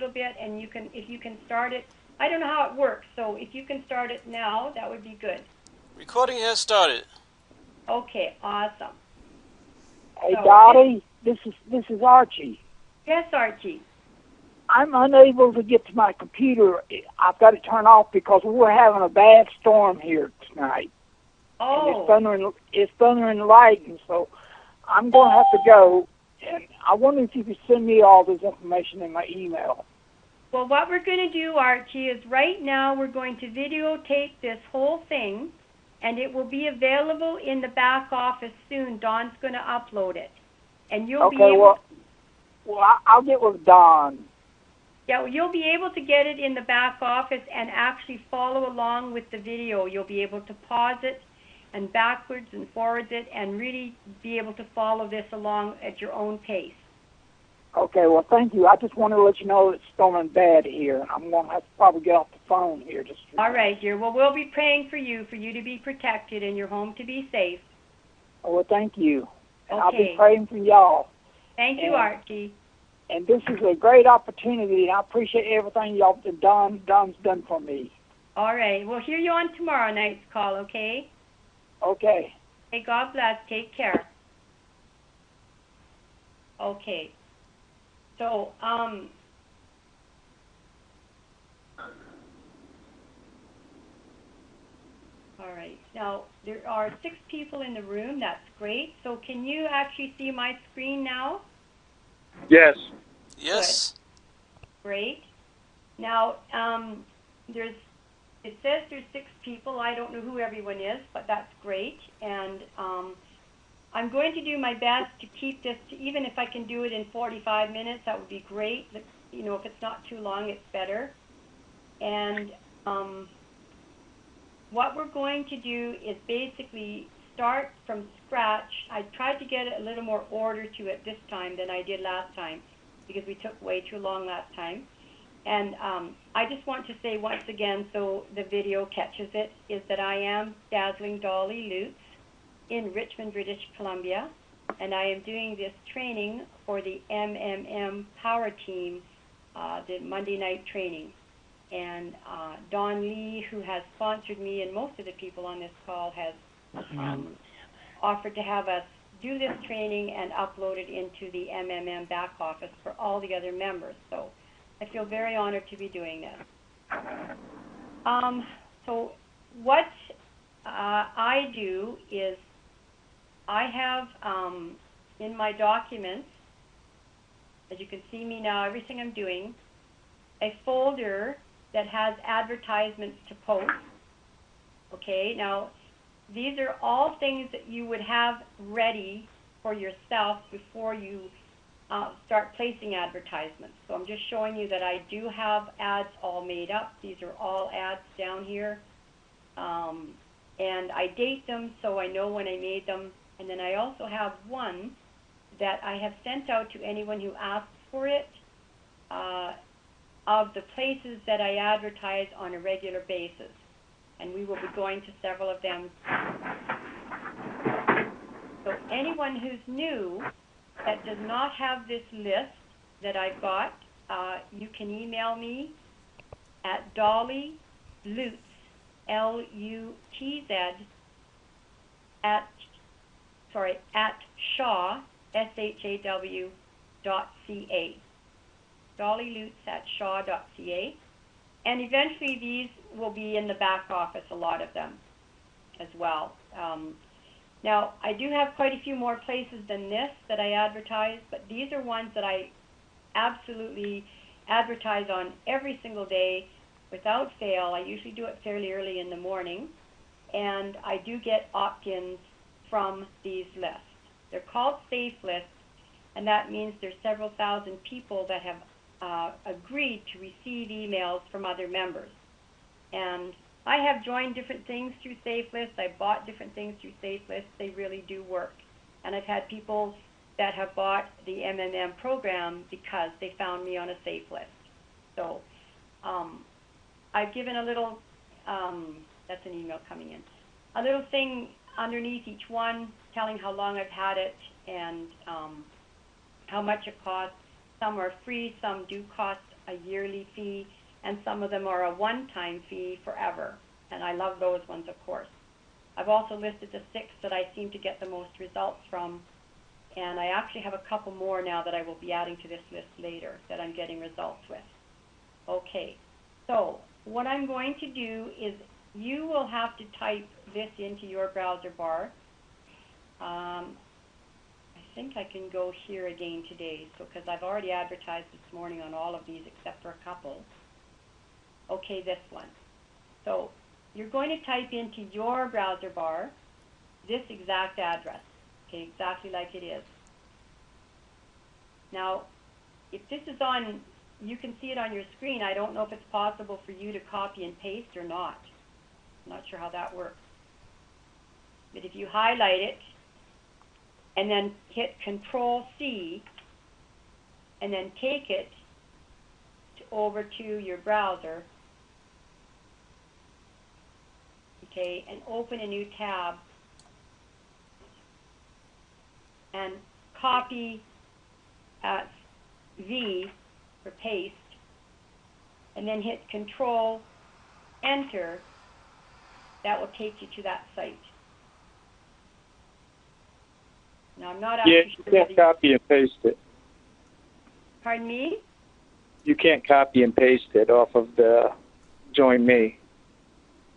little bit, and if you can start it. I don't know how it works, so if you can start it now, that would be good. Recording has started. Okay, awesome. Hey, Dottie, this is Archie. Yes, Archie. I'm unable to get to my computer. I've got it turned off because we're having a bad storm here tonight. Oh. And it's thundering and lightning, so I'm going to have to go. And I wonder if you could send me all this information in my email. Well, what we're going to do, Archie, is right now we're going to videotape this whole thing, and it will be available in the back office soon. Dawn's going to upload it. And you'll be able I'll get with Dawn. Yeah, well, you'll be able to get it in the back office and actually follow along with the video. You'll be able to pause it and backwards and forwards it and really be able to follow this along at your own pace. Okay, well, thank you. I just wanted to let you know it's storming bad here. I'm going to have to probably get off the phone here. All right, dear. Well, we'll be praying for you to be protected and your home to be safe. Oh, well, thank you. And Okay. I'll be praying for y'all. Thank you, Archie. And this is a great opportunity, and I appreciate everything y'all Don's done for me. All right. We'll hear you on tomorrow night's call, okay? Okay. Hey, God bless. Take care. Okay. So, all right. Now, there are 6 people in the room. That's great. So can you actually see my screen now? Yes. Yes. Good. Great. Now, it says there's 6 people. I don't know who everyone is, but that's great. And I'm going to do my best to keep this, even if I can do it in 45 minutes, that would be great. You know, if it's not too long, it's better. And what we're going to do is basically start from scratch. I tried to get a little more order to it this time than I did last time because we took way too long last time. And I just want to say once again, so the video catches it, is that I am Dazzling Dolly Lutz in Richmond, British Columbia, and I am doing this training for the MMM Power Team, the Monday night training. And Don Lee, who has sponsored me, and most of the people on this call has offered to have us do this training and upload it into the MMM back office for all the other members. So I feel very honored to be doing this. So what I do is I have in my documents, as you can see me now, everything I'm doing, a folder that has advertisements to post. Okay, now these are all things that you would have ready for yourself before you start placing advertisements. So I'm just showing you that I do have ads all made up. These are all ads down here. And I date them so I know when I made them. And then I also have one that I have sent out to anyone who asks for it of the places that I advertise on a regular basis. And we will be going to several of them. So anyone who's new that does not have this list that I've got, you can email me at Dolly Lutz, L-U-T-Z, at Shaw, SHAW.ca. Dolly Lutz at Shaw.ca. And eventually these will be in the back office, a lot of them as well. Now, I do have quite a few more places than this that I advertise, but these are ones that I absolutely advertise on every single day without fail. I usually do it fairly early in the morning, and I do get opt-ins from these lists. They're called Safelists, and that means there's several thousand people that have agreed to receive emails from other members. And I have joined different things through Safelists. I bought different things through Safelists. They really do work. And I've had people that have bought the MMM program because they found me on a Safelist. So I've given a little, that's an email coming in, a little thing underneath each one telling how long I've had it and how much it costs. Some are free, some do cost a yearly fee, and some of them are a one-time fee forever. And I love those ones, of course. I've also listed the 6 that I seem to get the most results from, and I actually have a couple more now that I will be adding to this list later that I'm getting results with. Okay, so what I'm going to do is you will have to type this into your browser bar. I think I can go here again today, so because I've already advertised this morning on all of these except for a couple. Okay, this one. So you're going to type into your browser bar this exact address, okay, exactly like it is. Now, if this is on, you can see it on your screen. I don't know if it's possible for you to copy and paste or not. I'm not sure how that works. But if you highlight it and then hit Control-C and then take it over to your browser, okay, and open a new tab and copy V for paste, and then hit Control-Enter, that will take you to that site. Now, I'm not actually sure. You can't copy and paste it. Pardon me? You can't copy and paste it off of the Join Me.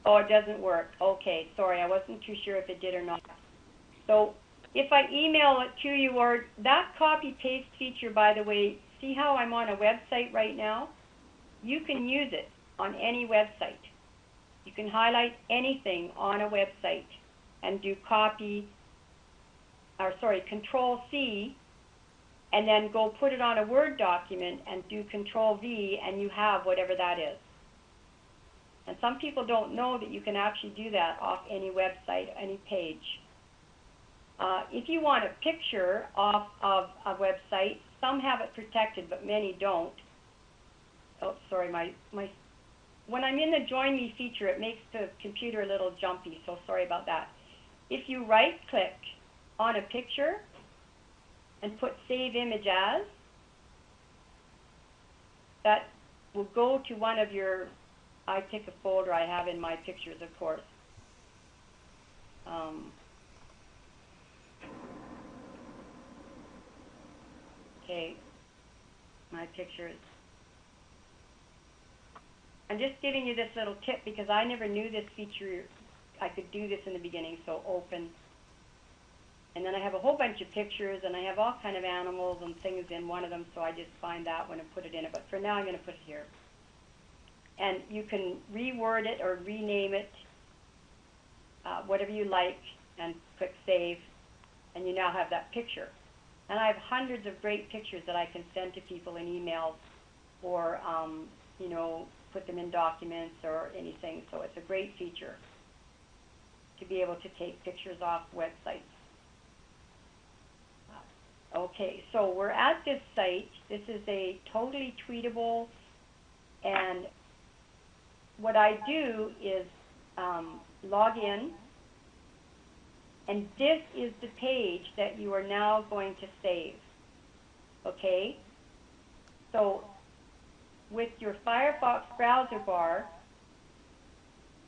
Oh, it doesn't work. Okay, sorry, I wasn't too sure if it did or not. So if I email it to you, or that copy-paste feature, by the way, see how I'm on a website right now? You can use it on any website. You can highlight anything on a website and do Control-C, and then go put it on a Word document and do Control-V, and you have whatever that is. And some people don't know that you can actually do that off any website, any page. If you want a picture off of a website, some have it protected, but many don't. Oh, sorry, when I'm in the Join Me feature, it makes the computer a little jumpy, so sorry about that. If you right-click on a picture and put Save Image As, that will go to one of your, I pick a folder I have in my pictures, of course. Okay, my pictures. I'm just giving you this little tip because I never knew this feature. I could do this in the beginning, so open. And then I have a whole bunch of pictures, and I have all kind of animals and things in one of them, so I just find that one and put it in it. But for now, I'm going to put it here. And you can reword it or rename it, whatever you like, and click Save, and you now have that picture. And I have hundreds of great pictures that I can send to people in emails or, you know, put them in documents or anything. So it's a great feature to be able to take pictures off websites. Okay, so we're at this site. This is a totally tweetable, and what I do is log in, and this is the page that you are now going to save. Okay? So with your Firefox browser bar,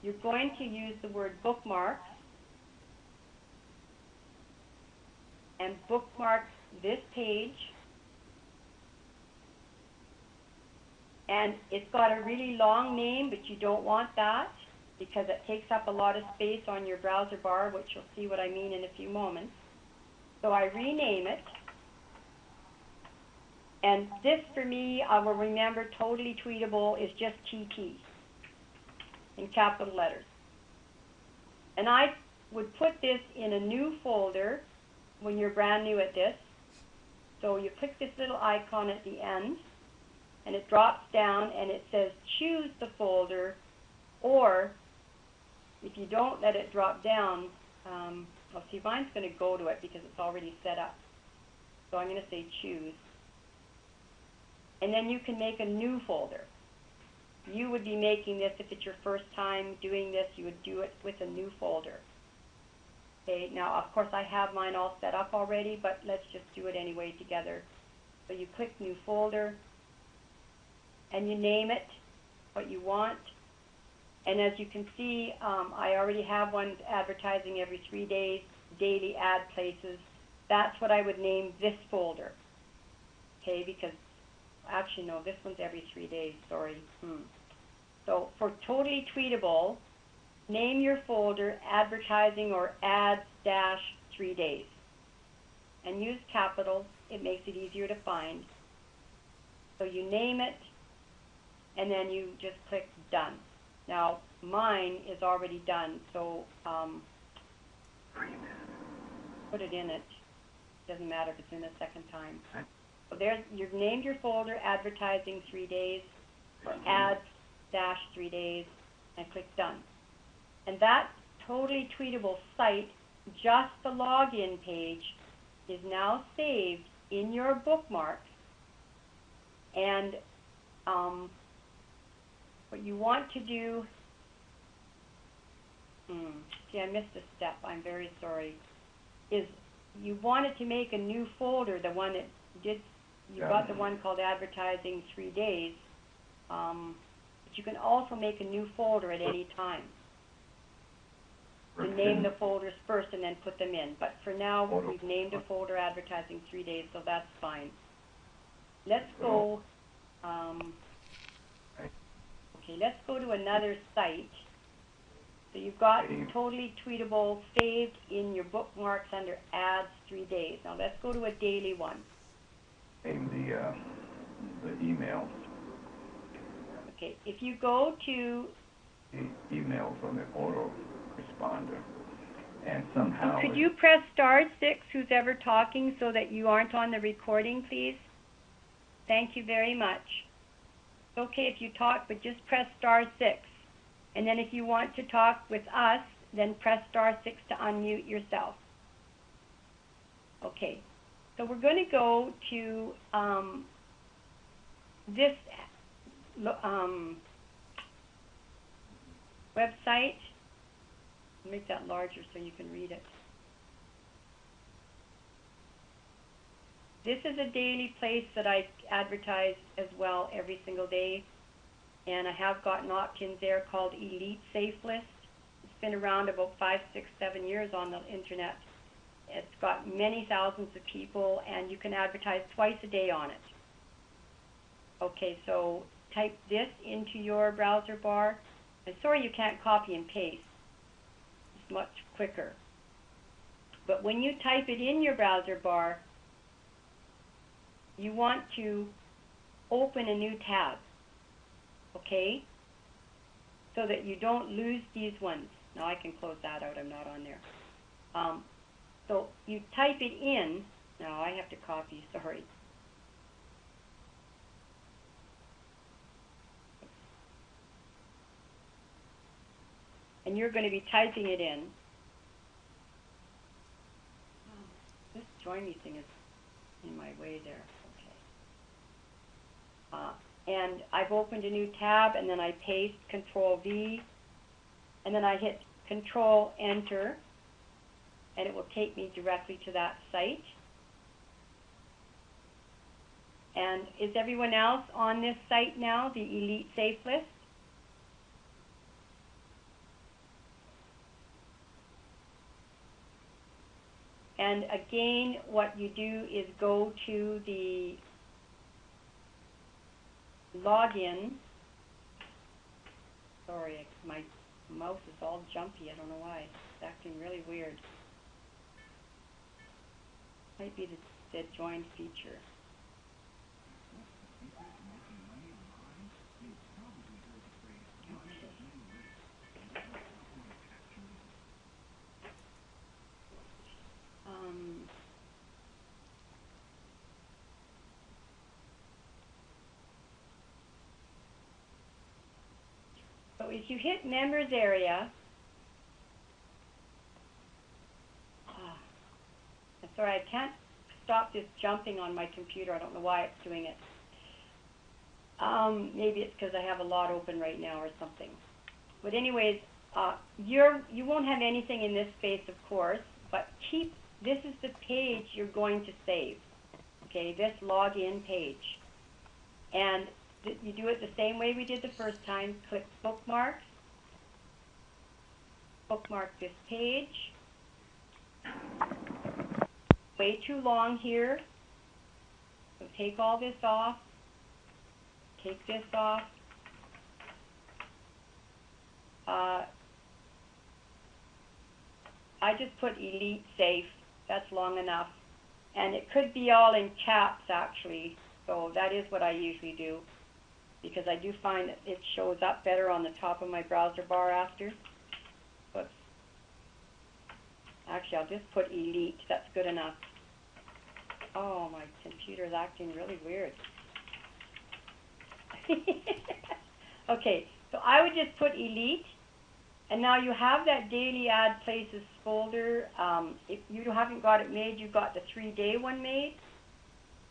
you're going to use the word bookmarks and bookmark this page. And it's got a really long name, but you don't want that because it takes up a lot of space on your browser bar, which you'll see what I mean in a few moments. So I rename it. And this, for me, I will remember, totally tweetable, is just TP in capital letters. And I would put this in a new folder when you're brand new at this. So you click this little icon at the end, and it drops down, and it says choose the folder, or if you don't let it drop down, well, see, mine's going to go to it because it's already set up. So I'm going to say choose. And then you can make a new folder. You would be making this, if it's your first time doing this, you would do it with a new folder. Okay, now, of course, I have mine all set up already, but let's just do it anyway together. So you click New Folder, and you name it what you want. And as you can see, I already have one advertising every 3 days, daily ad places. That's what I would name this folder. Okay, because actually no, this one's every 3 days, sorry. So for totally tweetable, name your folder advertising or ads dash 3 days. And use capitals, it makes it easier to find. So you name it, and then you just click done. Now, mine is already done, so put it in it. Doesn't matter if it's in a second time. So there's, you've named your folder advertising 3 days, or ads dash 3 days, and click done. And that totally tweetable site, just the login page, is now saved in your bookmarks. And what you want to do, see, I missed a step, I'm very sorry, is you wanted to make a new folder, the one that did, you got the one called advertising 3 days, but you can also make a new folder at any time. To name the folders first and then put them in. But for now, we've named a folder advertising 3 days, so that's fine. Let's go, okay, let's go to another site. So you've got totally tweetable saved in your bookmarks under ads 3 days. Now let's go to a daily one. Name the email. Okay, if you go to the email from the autoresponder, and somehow. Could you press *6, who's ever talking, so that you aren't on the recording, please? Thank you very much. It's okay if you talk, but just press *6. And then if you want to talk with us, then press *6 to unmute yourself. Okay, so we're going to go to this website. Make that larger so you can read it. This is a daily place that I advertise as well every single day. And I have got opt-ins there called Elite Safelists. It's been around about 5, 6, 7 years on the internet. It's got many thousands of people, and you can advertise twice a day on it. Okay, so type this into your browser bar. I'm sorry you can't copy and paste. It's much quicker. But when you type it in your browser bar, you want to open a new tab. Okay? So that you don't lose these ones. Now I can close that out, I'm not on there. So you type it in. Now I have to copy, sorry. And you're going to be typing it in. This join me thing is in my way there. Okay. And I've opened a new tab, and then I paste Control-V, and then I hit Control-Enter, and it will take me directly to that site. And is everyone else on this site now, the Elite Safelist? And again, what you do is go to the login. Sorry, my mouse is all jumpy. I don't know why. It's acting really weird. Might be the join feature. So if you hit members area, I'm sorry, I can't stop this jumping on my computer. I don't know why it's doing it. Maybe it's because I have a lot open right now or something. But anyways, you won't have anything in this space, of course, but this is the page you're going to save. okay, this login page. And you do it the same way we did the first time. Click bookmarks. Bookmark this page. Way too long here. So take all this off. Take this off. I just put Elite Safe. That's long enough. And it could be all in caps, actually. So that is what I usually do, because I do find that it shows up better on the top of my browser bar after. But actually, I'll just put Elite. That's good enough. Oh, my computer's acting really weird. Okay, so I would just put Elite. And now you have that Daily Ad Places folder. If you haven't got it made, you've got the 3-day one made.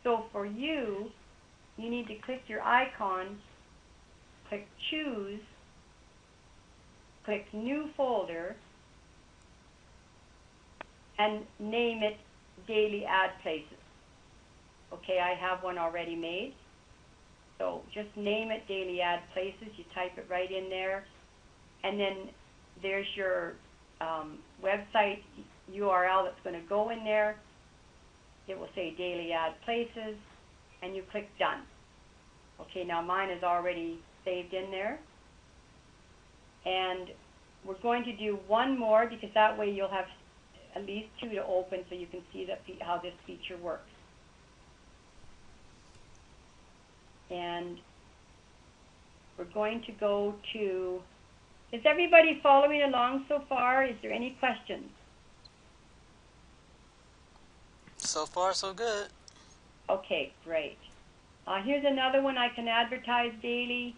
So for you, you need to click your icon, click Choose, click New Folder, and name it Daily Ad Places. Okay, I have one already made. So just name it Daily Ad Places. You type it right in there. And then there's your website URL that's going to go in there. It will say Daily Ad Places, and you click Done. Okay, now mine is already saved in there. And we're going to do one more, because that way you'll have at least 2 to open so you can see how this feature works. And we're going to go to... Is everybody following along so far? Is there any questions? So far, so good. Okay, great. Here's another one I can advertise daily.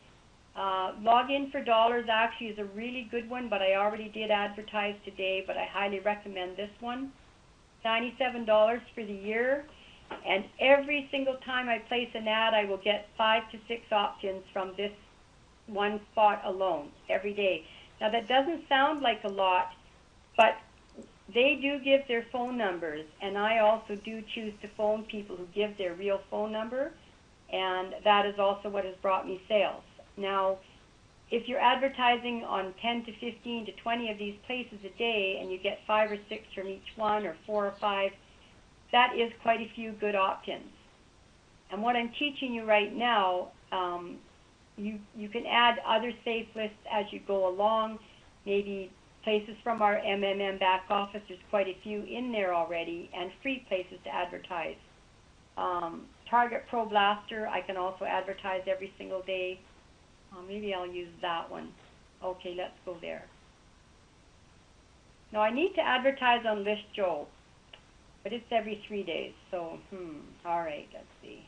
Login for Dollars actually is a really good one, but I already did advertise today, but I highly recommend this one. $97 for the year, and every single time I place an ad, I will get 5 to 6 opt-ins from this one spot alone every day. Now that doesn't sound like a lot, but they do give their phone numbers, and I also do choose to phone people who give their real phone number, and that is also what has brought me sales. Now, if you're advertising on 10 to 15 to 20 of these places a day, and you get 5 or 6 from each one, or 4 or 5, that is quite a few good opt-ins. And what I'm teaching you right now, you can add other Safelists as you go along, maybe places from our MMM back office. There's quite a few in there already, and free places to advertise. Target Pro Blaster, I can also advertise every single day. Maybe I'll use that one. Okay, let's go there. Now I need to advertise on List Joe, but it's every 3 days. So, all right, let's see.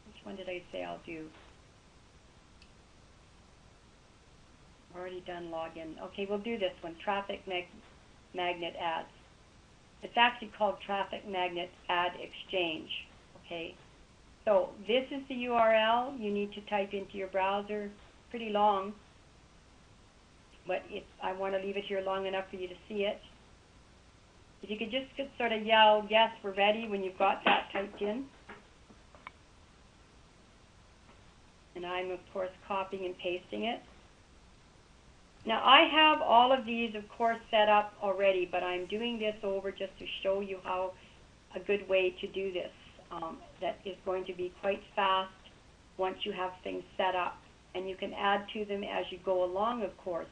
Which one did I say I'll do? Already done login. Okay, we'll do this one, Traffic Magnet Ads. It's actually called Traffic Magnet Ad Exchange. Okay, so this is the URL you need to type into your browser. Pretty long, but I want to leave it here long enough for you to see it. If you could just sort of yell, yes, we're ready, when you've got that typed in. And I'm, of course, copying and pasting it. Now, I have all of these, of course, set up already, but I'm doing this over just to show you how a good way to do this. That is going to be quite fast once you have things set up. And you can add to them as you go along, of course.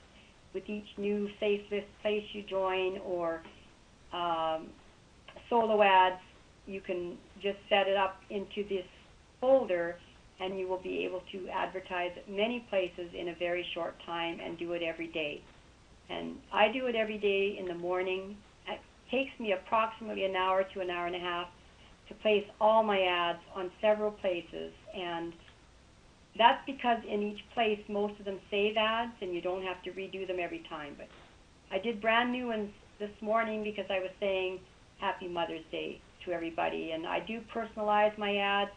With each new Safelist place you join, or solo ads, you can just set it up into this folder, and you will be able to advertise at many places in a very short time and do it every day. And I do it every day in the morning. It takes me approximately an hour to an hour and a half to place all my ads on several places, and that's because in each place most of them save ads and you don't have to redo them every time. But I did brand new ones this morning because I was saying Happy Mother's Day to everybody, and I do personalize my ads.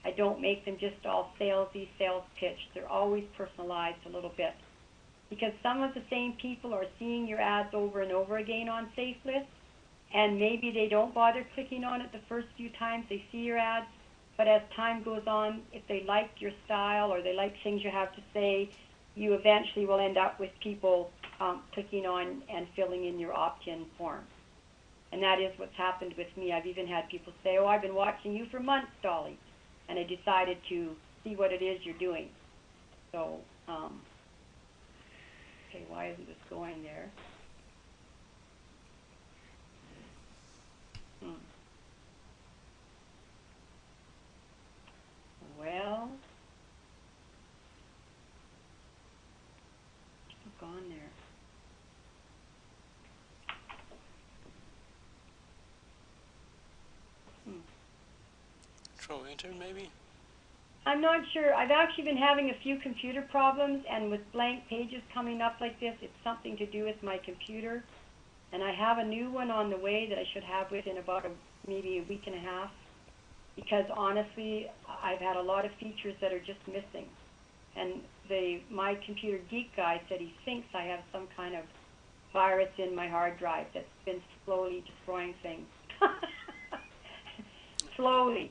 I don't make them just all salesy, sales pitch. They're always personalized a little bit, because some of the same people are seeing your ads over and over again on Safelists, and maybe they don't bother clicking on it the first few times they see your ads, but as time goes on, if they like your style or they like things you have to say, you eventually will end up with people clicking on and filling in your opt-in form. And that is what's happened with me. I've even had people say, oh, I've been watching you for months, Dolly, and I decided to see what it is you're doing. So, okay, why isn't this going there? Well, it's gone there. Control Enter, maybe? I'm not sure. I've actually been having a few computer problems, and with blank pages coming up like this, it's something to do with my computer. And I have a new one on the way that I should have within about maybe a week and a half, because honestly, I've had a lot of features that are just missing. And my computer geek guy said he thinks I have some kind of virus in my hard drive that's been slowly destroying things. Slowly.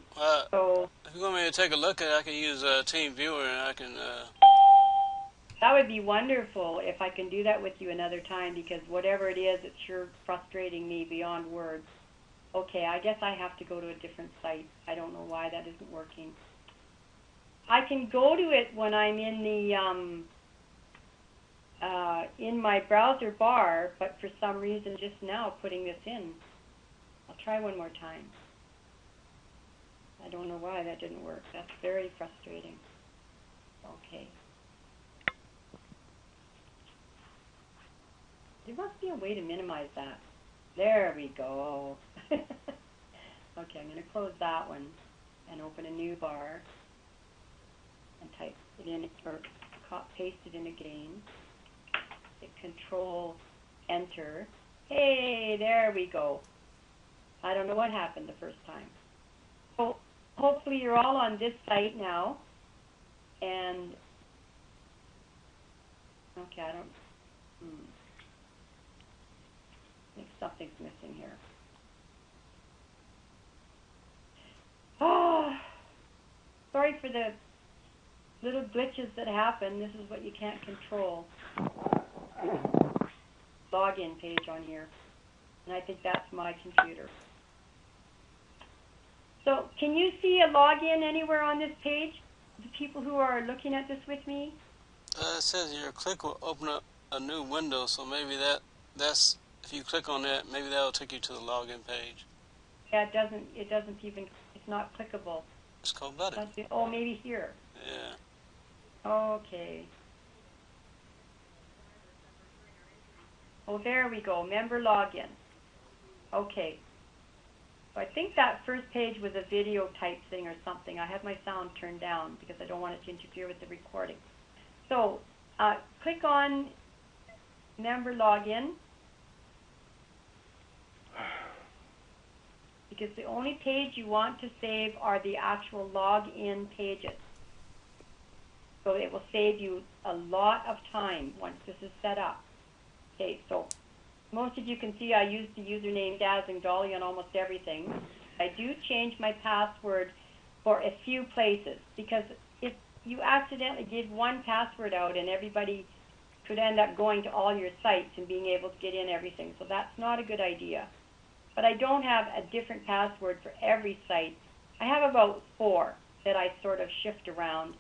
So if you want me to take a look at it, I can use Team Viewer, and I can... That would be wonderful if I can do that with you another time, because whatever it is, it's sure frustrating me beyond words. Okay, I guess I have to go to a different site. I don't know why that isn't working. I can go to it when I'm in the in my browser bar, but for some reason just now putting this in. I'll try one more time. I don't know why that didn't work. That's very frustrating. Okay. There must be a way to minimize that. There we go. Okay, I'm going to close that one and open a new bar and type it in, or paste it in again. Hit Control Enter. Hey, there we go. I don't know what happened the first time. So hopefully you're all on this site now. And okay, I think something's missing here. Oh, sorry for the little glitches that happen. This is what you can't control. Login page on here. And I think that's my computer. So can you see a login anywhere on this page? The people who are looking at this with me? it says your click will open up a new window, so maybe that's if you click on that, maybe that will take you to the login page. Yeah, it doesn't even, it's not clickable. It's cold-blooded. Oh, maybe here. Yeah. Okay. Oh, there we go. Member login. Okay. So I think that first page was a video type thing or something. I have my sound turned down because I don't want it to interfere with the recording. So click on member login, because the only page you want to save are the actual login pages. So it will save you a lot of time once this is set up. Okay, so most of you can see I use the username Dazzling Dolly on almost everything. I do change my password for a few places, because if you accidentally give one password out and everybody could end up going to all your sites and being able to get in everything. So that's not a good idea. But I don't have a different password for every site. I have about 4 that I sort of shift around.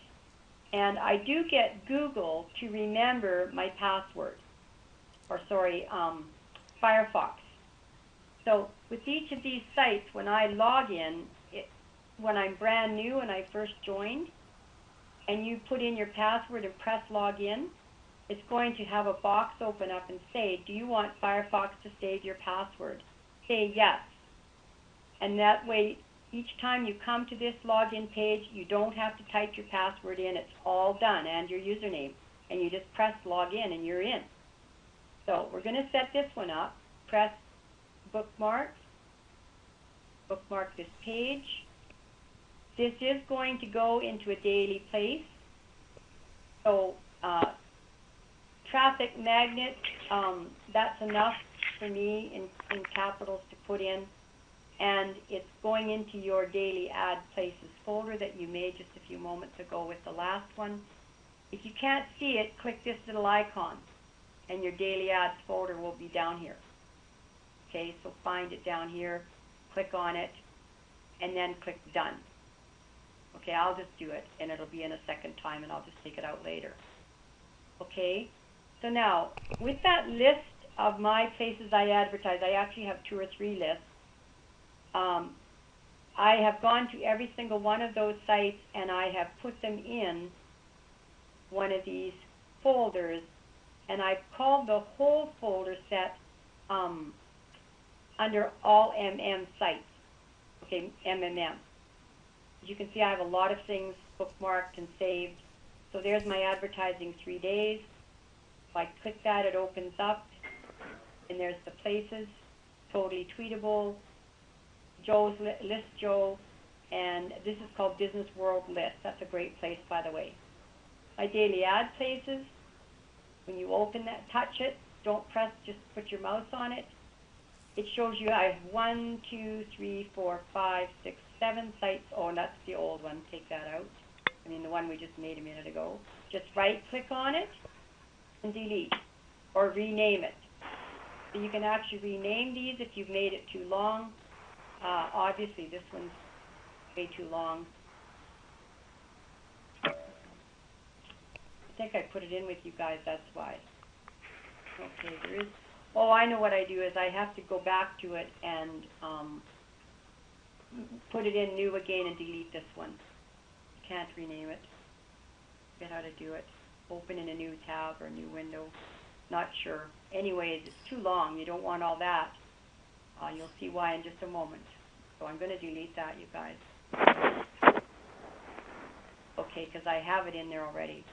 And I do get Google to remember my password. Or sorry, Firefox. So with each of these sites, when I log in, when I'm brand new and I first joined, and you put in your password and press login, it's going to have a box open up and say, do you want Firefox to save your password? Say yes. And that way, each time you come to this login page, you don't have to type your password in. It's all done, and your username. And you just press login and you're in. So we're going to set this one up. Press bookmark. Bookmark this page. This is going to go into a daily place. So traffic magnet, that's enough for me in capitals to put in. and it's going into your daily ad places folder that you made just a few moments ago with the last one. If you can't see it, click this little icon, and your daily ads folder will be down here. Okay, so find it down here, click on it, and then click Done. Okay, I'll just do it, and it'll be in a second time, and I'll just take it out later. Okay, so now, with that list of my places I advertise, I actually have 2 or 3 lists. I have gone to every single one of those sites, and I have put them in one of these folders, and I've called the whole folder set under all MM sites. Okay, MMM. As you can see, I have a lot of things bookmarked and saved. So there's my advertising 3 days. If I click that, it opens up, and there's the places, totally tweetable, Joe's List Joe, and this is called Business World List. That's a great place, by the way. My daily ad places, when you open that, touch it, don't press, just put your mouse on it. It shows you I have 1, 2, 3, 4, 5, 6, 7 sites. Oh, and that's the old one. Take that out. I mean, the one we just made a minute ago. Just right-click on it and delete, or rename it. So you can actually rename these if you've made it too long. Obviously, this one's way too long. I think I put it in with you guys, that's why. Okay, there is... Oh, I know what I do is I have to go back to it and put it in new again and delete this one. Can't rename it. Forget how to do it. Open in a new tab or a new window. Not sure. Anyways, it's too long. You don't want all that. You'll see why in just a moment. So I'm going to delete that, you guys. Okay, because I have it in there already.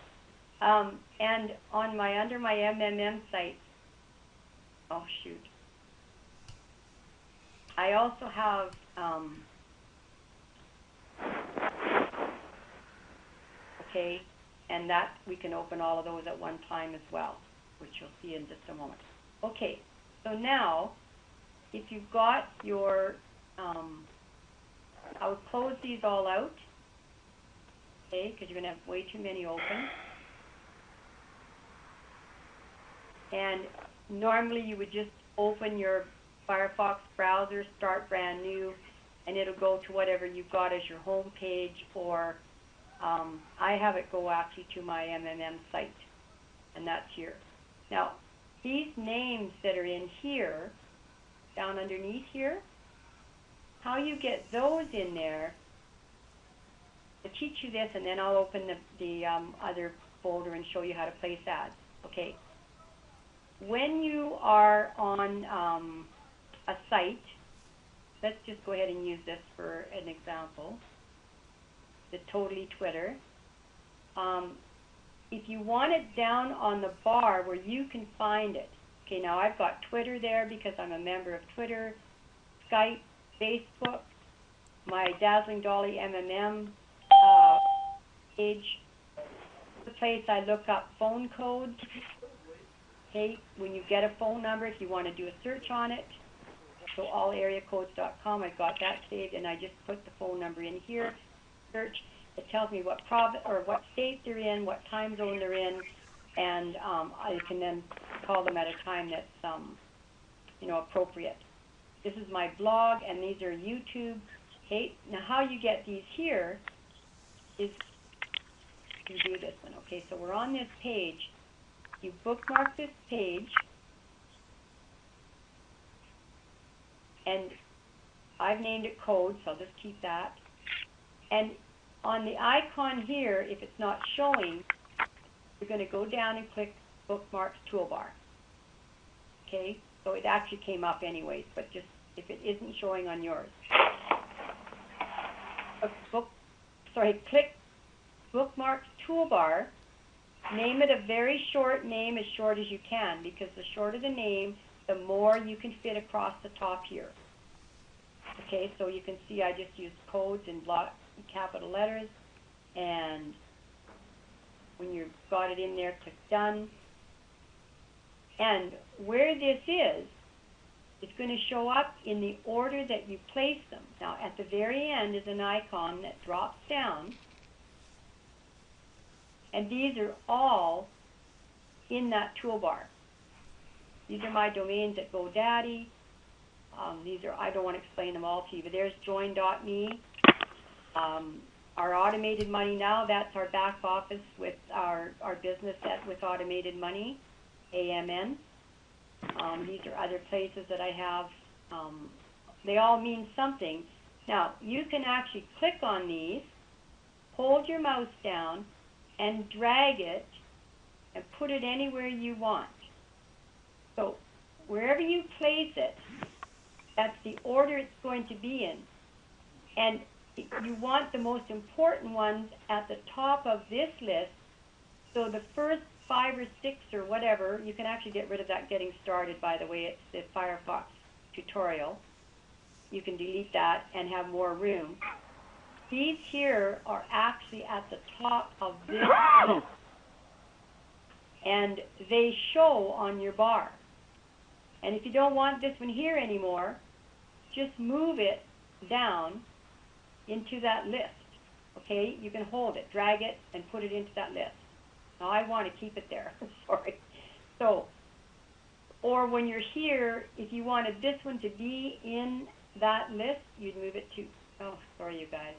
And on under my MMM site, oh shoot, I also have okay, and that we can open all of those at one time as well, which you'll see in just a moment. Okay, so now if you've got your I would close these all out, okay, because you're going to have way too many open. And normally you would just open your Firefox browser, start brand new, and it'll go to whatever you've got as your home page, or I have it go actually to my MMM site, and that's here. Now, these names that are in here, down underneath here, how you get those in there, I'll teach you this, and then I'll open the other folder and show you how to place ads. Okay. When you are on a site, let's just go ahead and use this for an example, the Totally Twitter. If you want it down on the bar where you can find it, okay, now I've got Twitter there because I'm a member of Twitter, Skype, Facebook, my Dazzling Dolly MMM page, the place I look up phone codes. Okay, when you get a phone number, if you want to do a search on it, so allareacodes.com, I've got that saved, and I just put the phone number in here, search. It tells me what province or what state they're in, what time zone they're in, and I can then call them at a time that's appropriate. This is my blog, and these are YouTube. Okay, now how you get these here is you do this one. Okay, so we're on this page. You bookmark this page, and I've named it code, so I'll just keep that. And on the icon here, if it's not showing, you're going to go down and click Bookmarks Toolbar. Okay, so it actually came up anyways, but just if it isn't showing on yours. Click Bookmarks Toolbar. Name it a very short name, as short as you can, because the shorter the name, the more you can fit across the top here. Okay, so you can see I just use codes in capital letters, and when you've got it in there, click Done. And where this is it's going to show up in the order that you place them. Now, at the very end is an icon that drops down, and these are all in that toolbar. These are my domains at GoDaddy. These are, I don't want to explain them all to you, but there's join.me. Our automated money now, that's our back office with our business with automated money, AMN. These are other places that I have. They all mean something. Now, you can actually click on these, hold your mouse down, and drag it and put it anywhere you want. So wherever you place it, that's the order it's going to be in. And you want the most important ones at the top of this list. So the first 5 or 6 or whatever, you can actually get rid of that getting started, by the way. It's the Firefox tutorial. You can delete that and have more room. These here are actually at the top of this list. And they show on your bar. And if you don't want this one here anymore, just move it down into that list. Okay? You can hold it, drag it, and put it into that list. Now, I want to keep it there. Sorry. So, or when you're here, if you wanted this one to be in that list, you'd move it to, oh, sorry, you guys.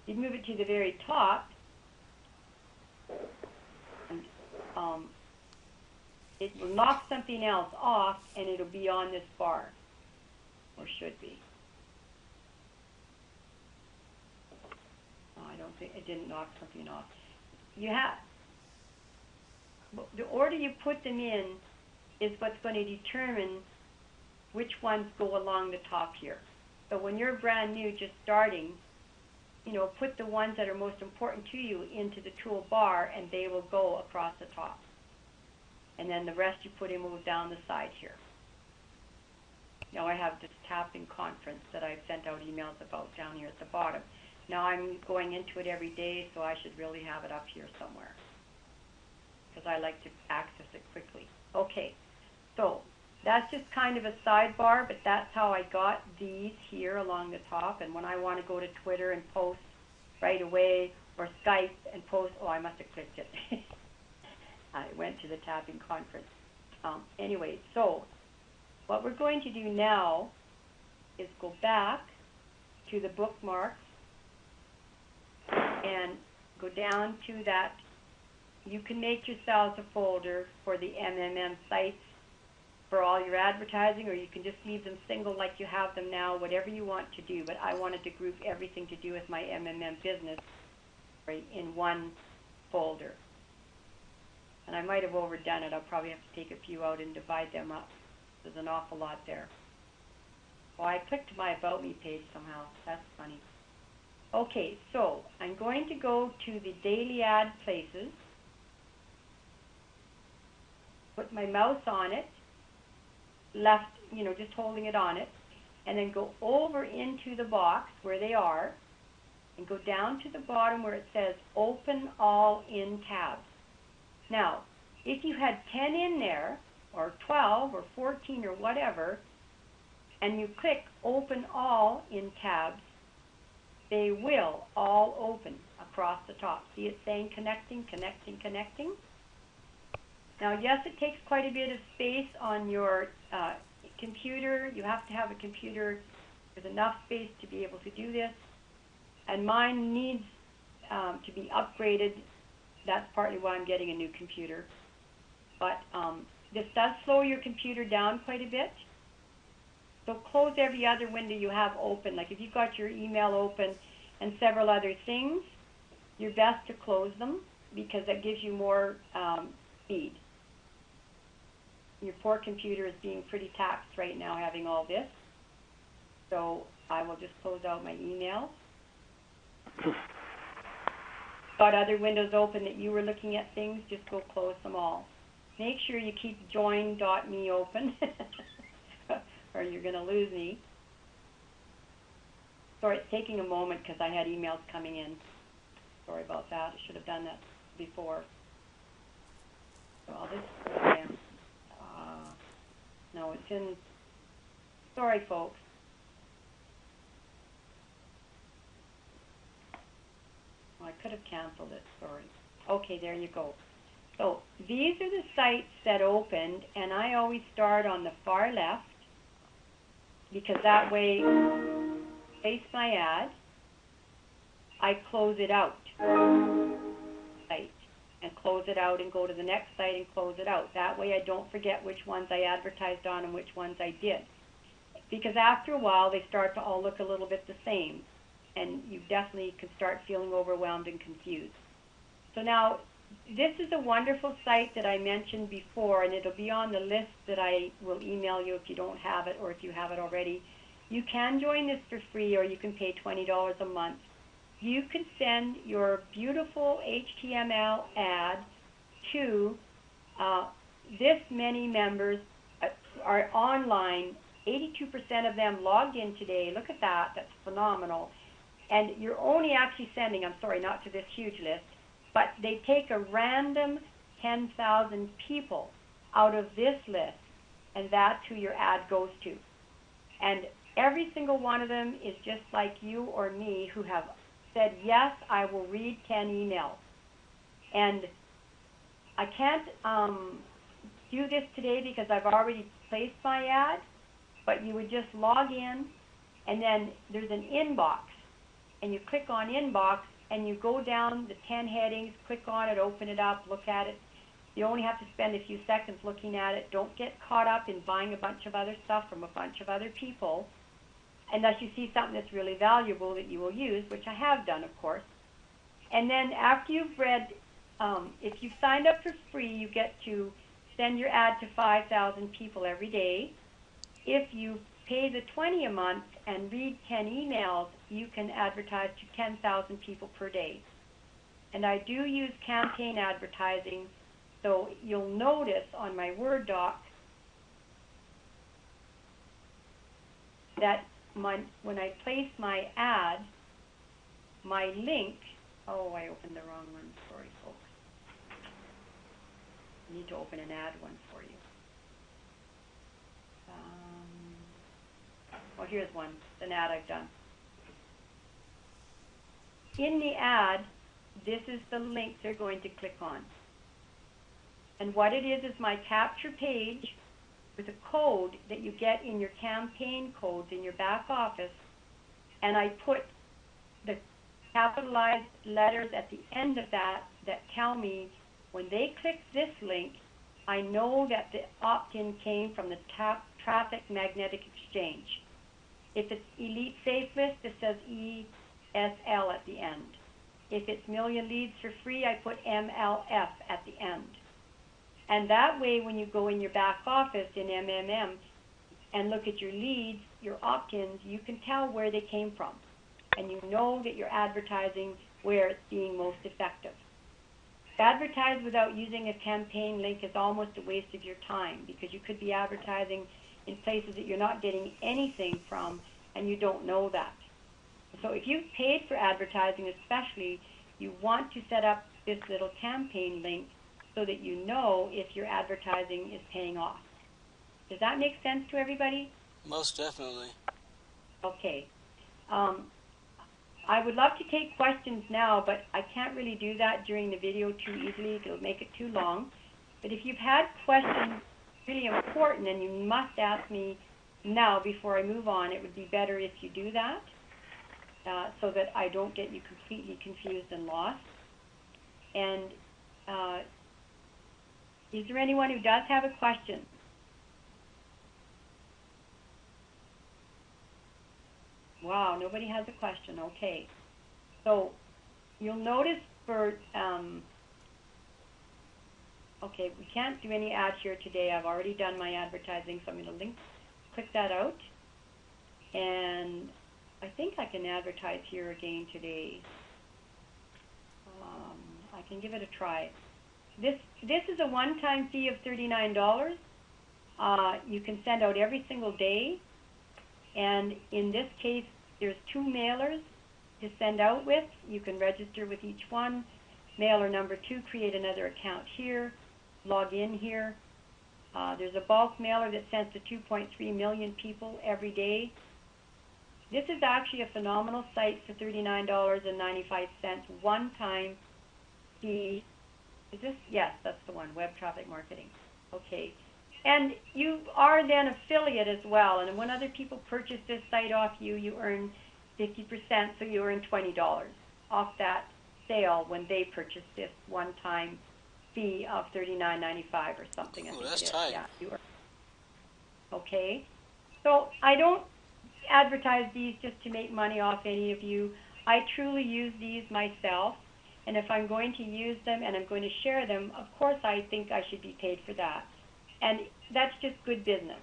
You'd move it to the very top, and it will knock something else off, and it'll be on this bar, or should be. I don't think it didn't knock something off. You have the order you put them in is what's going to determine which ones go along the top here. So when you're brand new, just starting, you know, put the ones that are most important to you into the toolbar, and they will go across the top. And then the rest you put in will down the side here. Now I have this tapping conference that I've sent out emails about down here at the bottom. Now I'm going into it every day, so I should really have it up here somewhere, because I like to access it quickly. Okay, so that's just kind of a sidebar, but that's how I got these here along the top. And when I want to go to Twitter and post right away, or Skype and post, oh, I must have clicked it. I went to the tapping conference. Anyway, so what we're going to do now is go back to the bookmarks and go down to that. You can make yourselves a folder for the MMM sites for all your advertising, or you can just leave them single like you have them now, whatever you want to do. But I wanted to group everything to do with my MMM business right in one folder. And I might have overdone it. I'll probably have to take a few out and divide them up. There's an awful lot there. Oh, I clicked my About Me page somehow. That's funny. Okay, so I'm going to go to the daily ad places, put my mouse on it, left, you know, just holding it on it, and then go over into the box where they are, and go down to the bottom where it says Open All in Tabs. Now, if you had 10 in there, or 12, or 14, or whatever, and you click Open All in Tabs, they will all open across the top. See it saying connecting, connecting, connecting? Now, yes, it takes quite a bit of space on your computer. You have to have a computer with enough space to be able to do this. And mine needs to be upgraded. That's partly why I'm getting a new computer. But this does slow your computer down quite a bit. So close every other window you have open. Like if you've got your email open and several other things, you're best to close them, because that gives you more speed. Your poor computer is being pretty taxed right now having all this. So I will just close out my email. Got other windows open that you were looking at things, just go close them all. Make sure you keep join.me open or you're going to lose me. Sorry, it's taking a moment because I had emails coming in. Sorry about that. I should have done that before. So I'll just go again. No, it's in, sorry folks. Oh, I could have canceled it, sorry. Okay, there you go. So these are the sites that opened, and I always start on the far left because that way, place my ad, I close it out, site, and close it out and go to the next site and close it out. That way I don't forget which ones I advertised on and which ones I did. Because after a while they start to all look a little bit the same, and you definitely can start feeling overwhelmed and confused. So now, this is a wonderful site that I mentioned before, and it'll be on the list that I will email you if you don't have it or if you have it already. You can join this for free, or you can pay $20 a month. You can send your beautiful HTML ad to this many members are online. 82% of them logged in today. Look at that. That's phenomenal. And you're only actually sending, I'm sorry, not to this huge list, but they take a random 10,000 people out of this list, and that's who your ad goes to. And every single one of them is just like you or me who have said, yes, I will read 10 emails. And I can't do this today because I've already placed my ad, but you would just log in, and then there's an inbox, and you click on inbox, and you go down the 10 headings, click on it, open it up, look at it. You only have to spend a few seconds looking at it. Don't get caught up in buying a bunch of other stuff from a bunch of other people unless you see something that's really valuable that you will use, which I have done, of course. And then after you've read, if you've signed up for free, you get to send your ad to 5,000 people every day. If you pay the $20 a month and read 10 emails, you can advertise to 10,000 people per day. And I do use campaign advertising, so you'll notice on my Word doc that when I place my ad, my link, oh, I opened the wrong one, sorry folks. I need to open an ad one for you. Well, here's one, it's an ad I've done. In the ad, this is the link they're going to click on. And what it is my capture page with a code that you get in your campaign codes in your back office, and I put the capitalized letters at the end of that tell me when they click this link, I know that the opt-in came from the Traffic Magnetic Exchange. If it's Elite Safelist, it says ESL at the end. If it's Million Leads for Free, I put MLF at the end. And that way, when you go in your back office in MMM and look at your leads, your opt-ins, you can tell where they came from. And you know that you're advertising where it's being most effective. Advertise without using a campaign link is almost a waste of your time because you could be advertising in places that you're not getting anything from and you don't know that. So if you've paid for advertising especially, you want to set up this little campaign link so that you know if your advertising is paying off. Does that make sense to everybody? Most definitely. Okay. I would love to take questions now, but I can't really do that during the video too easily. It'll make it too long. But if you've had questions really important and you must ask me now before I move on, it would be better if you do that so that I don't get you completely confused and lost. And is there anyone who does have a question? Wow, nobody has a question. Okay. So you'll notice for, okay, we can't do any ads here today. I've already done my advertising, so I'm going to click that out. And I think I can advertise here again today. I can give it a try. This is a one-time fee of $39. You can send out every single day. And in this case, there's 2 mailers to send out with. You can register with each one. Mailer number 2, create another account here, log in here, There's a bulk mailer that sends to 2.3 million people every day. This is actually a phenomenal site for $39.95 one-time fee. Is this? Yes, that's the one, web traffic marketing. Okay. And you are then affiliate as well. And when other people purchase this site off you, you earn 50%, so you earn $20 off that sale when they purchase this one-time fee of $39.95 or something. I think that's it is. tight. Yeah, you earn. Okay. So I don't advertise these just to make money off any of you. I truly use these myself. And if I'm going to use them and I'm going to share them, of course I think I should be paid for that. And that's just good business.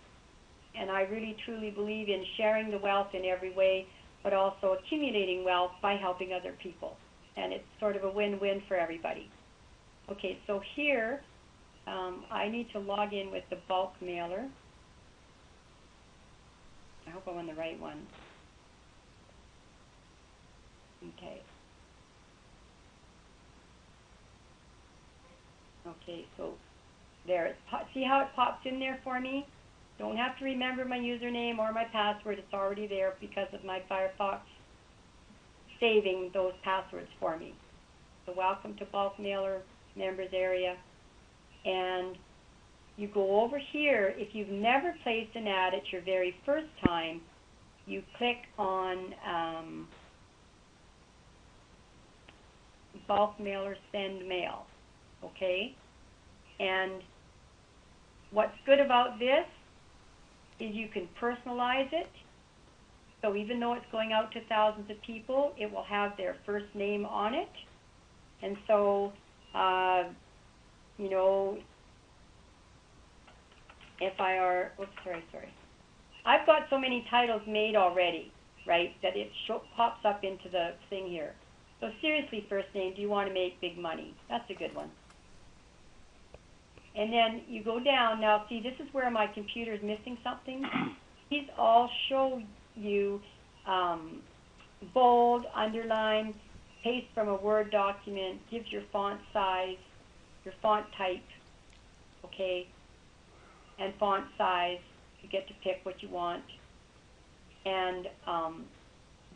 And I really truly believe in sharing the wealth in every way, but also accumulating wealth by helping other people. And it's sort of a win-win for everybody. Okay, so here I need to log in with the bulk mailer. I hope I'm on the right one. Okay. Okay, so there. See how it pops in there for me? Don't have to remember my username or my password. It's already there because of my Firefox saving those passwords for me. So welcome to bulk mailer members area. And you go over here. If you've never placed an ad at your very first time, you click on bulk mailer send mail. Okay? And what's good about this is you can personalize it. So even though it's going out to thousands of people, it will have their first name on it. And so, you know, if I are, oops, sorry. I've got so many titles made already, right, that it pops up into the thing here. So seriously, first name, do you want to make big money? That's a good one. And then you go down. Now, see, this is where my computer is missing something. These all show you bold, underline, paste from a Word document, gives your font size, your font type, okay, and font size. You get to pick what you want. And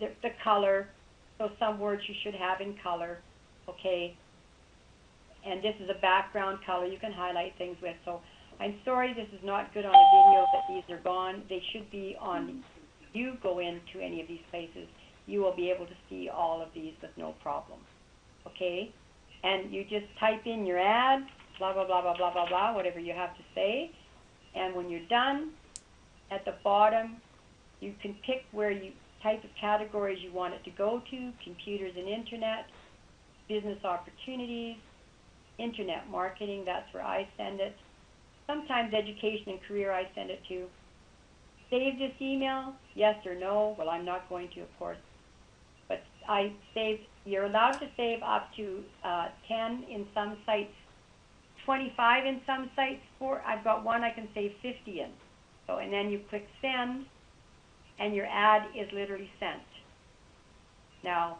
the color. So some words you should have in color, okay. And this is a background color you can highlight things with. So I'm sorry this is not good on a video, but these are gone. They should be on. You go into any of these places, you will be able to see all of these with no problem. Okay? And you just type in your ad, blah, blah, blah, blah, blah, blah, blah, whatever you have to say. And when you're done, at the bottom, you can pick where you type of categories you want it to go to, computers and internet, business opportunities, internet marketing, that's where I send it. Sometimes education and career I send it to. Save this email, yes or no. Well, I'm not going to, of course. But I save, you're allowed to save up to 10 in some sites, 25 in some sites. I've got one I can save 50 in. So, and then you click send, and your ad is literally sent. Now,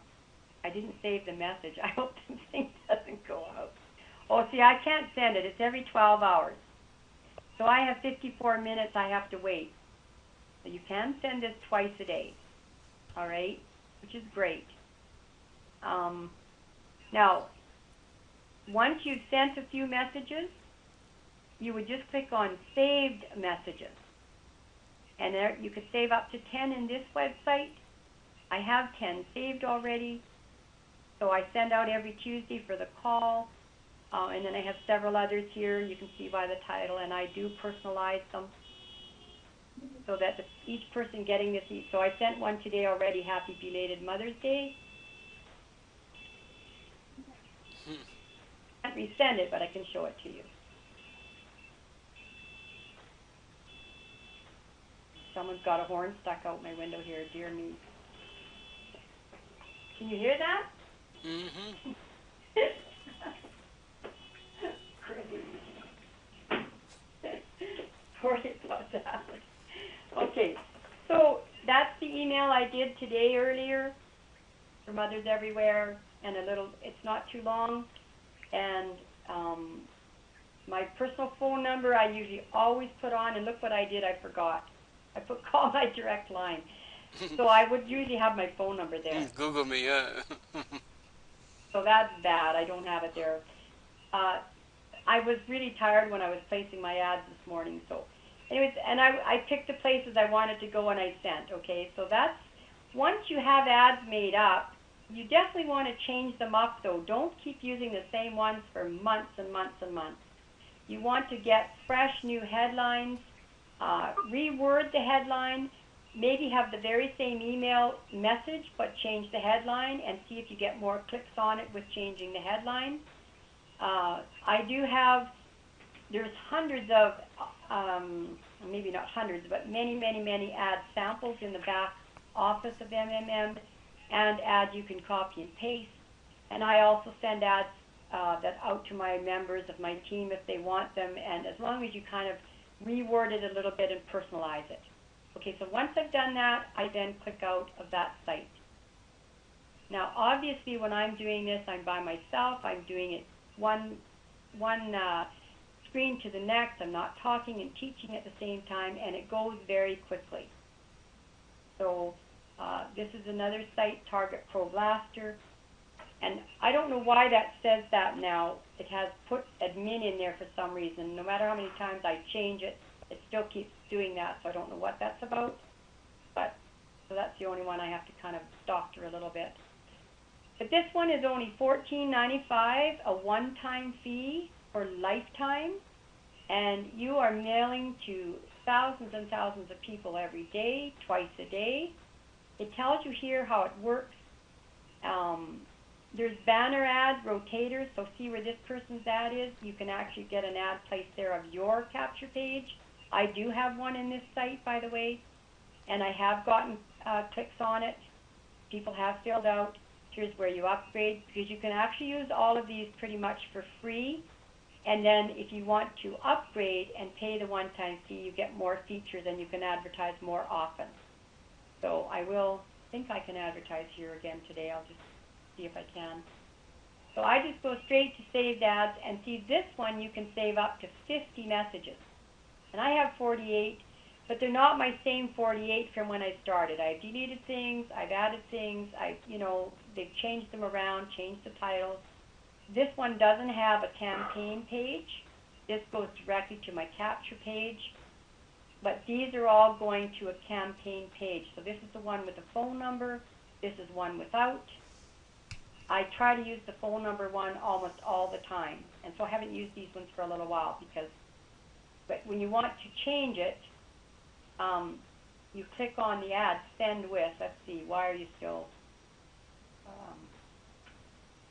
I didn't save the message. I hope the thing doesn't go out. Oh, see, I can't send it. It's every 12 hours. So I have 54 minutes I have to wait. So you can send this twice a day, all right, which is great. Now, once you've sent a few messages, you would just click on Saved Messages. And there you could save up to 10 in this website. I have 10 saved already. So I send out every Tuesday for the call. And then I have several others here. You can see by the title. And I do personalize them so that each person getting this. So I sent one today already. Happy belated Mother's Day. I can't resend it, but I can show it to you. Someone's got a horn stuck out my window here. Dear me. Can you hear that? Mm-hmm. Sorry about that. Okay, so that's the email I did today earlier for Mothers Everywhere, and it's not too long, and My personal phone number I usually always put on, and look what I did, I forgot. I put call my direct line. So I would usually have my phone number there. Google me, yeah. So that's bad, I don't have it there. I was really tired when I was placing my ads this morning, so anyways, and I picked the places I wanted to go and I sent, okay? So that's, once you have ads made up, you definitely want to change them up though. Don't keep using the same ones for months and months and months. You want to get fresh new headlines, reword the headline, maybe have the very same email message but change the headline and see if you get more clicks on it with changing the headline. I do have, there's hundreds of, maybe not hundreds, but many ad samples in the back office of MMM, and ads you can copy and paste. And I also send ads that out to my members of my team if they want them, and as long as you kind of reword it a little bit and personalize it. Okay, so once I've done that, I then click out of that site. Now, obviously, when I'm doing this, I'm by myself. I'm doing it one screen to the next. I'm not talking and teaching at the same time, and it goes very quickly. So this is another site, Target Pro Blaster, and I don't know why that says that now. It has put admin in there for some reason. No matter how many times I change it, it still keeps doing that, so I don't know what that's about. But so that's the only one I have to kind of doctor a little bit. But this one is only $14.95, a one-time fee for lifetime, and you are mailing to thousands and thousands of people every day, twice a day. It tells you here how it works. There's banner ads, rotators, so see where this person's ad is. You can actually get an ad placed there of your capture page. I do have one in this site, by the way, and I have gotten clicks on it. People have filled out. Here's where you upgrade, because you can actually use all of these pretty much for free. And then if you want to upgrade and pay the one-time fee, you get more features and you can advertise more often. So I think I can advertise here again today. I'll just see if I can. So I just go straight to saved ads, and see this one you can save up to 50 messages. And I have 48, but they're not my same 48 from when I started. I've deleted things, I've added things, they've changed them around, changed the titles. This one doesn't have a campaign page. This goes directly to my capture page. But these are all going to a campaign page. So this is the one with the phone number. This is one without. I try to use the phone number one almost all the time. And so I haven't used these ones for a little while but when you want to change it, you click on the ad, send with. Let's see, why are you still...